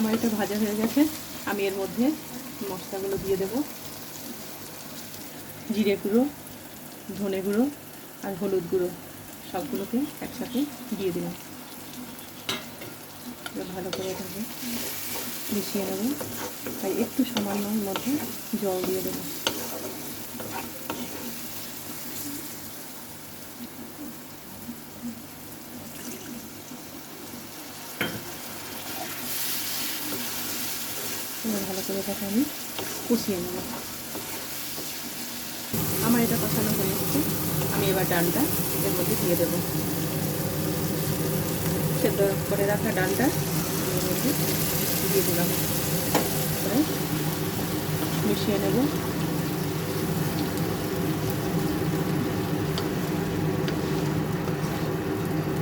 আমার এটা ভাজা হয়ে গেছে। আমি এর মধ্যে মশলাগুলো দিয়ে দেব। জিরে গুঁড়ো, ধনে গুঁড়ো আর হলুদ গুঁড়ো সবগুলোকে একসাথে দিয়ে দিলাম। ভালো করে এটাকে মিশিয়ে নেব। আর একটু সামান্য মধ্যে জল দিয়ে দেবো। ভালো করে এটাকে আমি কষিয়ে নেব। আমার এটা কষানো হয়ে গেছে। আমি এবার ডালটা এর মধ্যে দিয়ে দেবো। সেদ্ধ করে রাখা ডালটা এর মধ্যে দিয়ে দিলাম। মিশিয়ে নেব।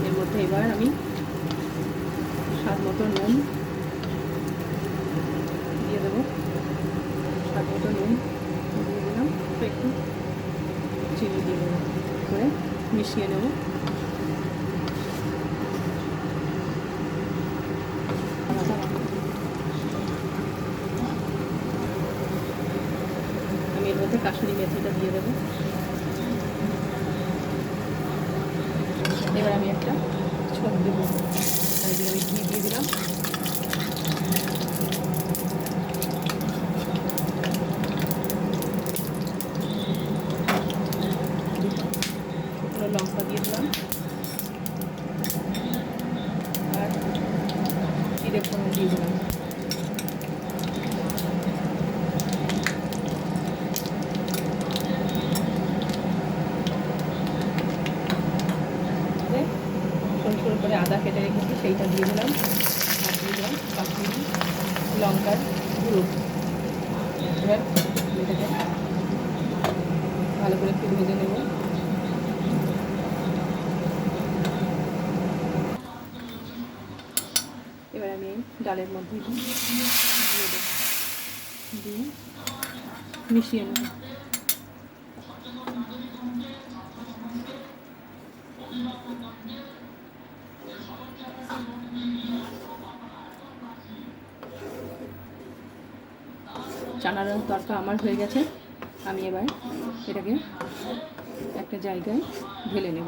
এর মধ্যে এবার আমি স্বাদ মতো নুন দিয়ে দেবো। স্বাদ মতো নুন দিয়ে দিলাম। একটু চিনি দিয়ে দেবো করে মিশিয়ে নেব। আমি এর মধ্যে কাসুরি মেথিটা দিয়ে দেবো। এবার আমি একটা ছোপ দেবো। তাই দিয়ে আমি ঘি দিয়ে দিলাম। লঙ্কা দিয়ে দিলাম আর জিরে ফোড়ন দিয়ে দিলাম। সরু করে আদা কেটে রেখেছি সেইটা দিয়ে দিলাম। আর দিয়ে দিলাম কাশ্মীরি লঙ্কার গুঁড়ো। এবার এটাকে ভালো করে একটু ভেজে নেব। এবার আমি ডালের মধ্যে দিয়ে দেবো, দিয়ে মিশিয়ে নেব। চানার তরকা আমার হয়ে গেছে। আমি এবার এটাকে একটা জায়গায় ঢেলে নেব।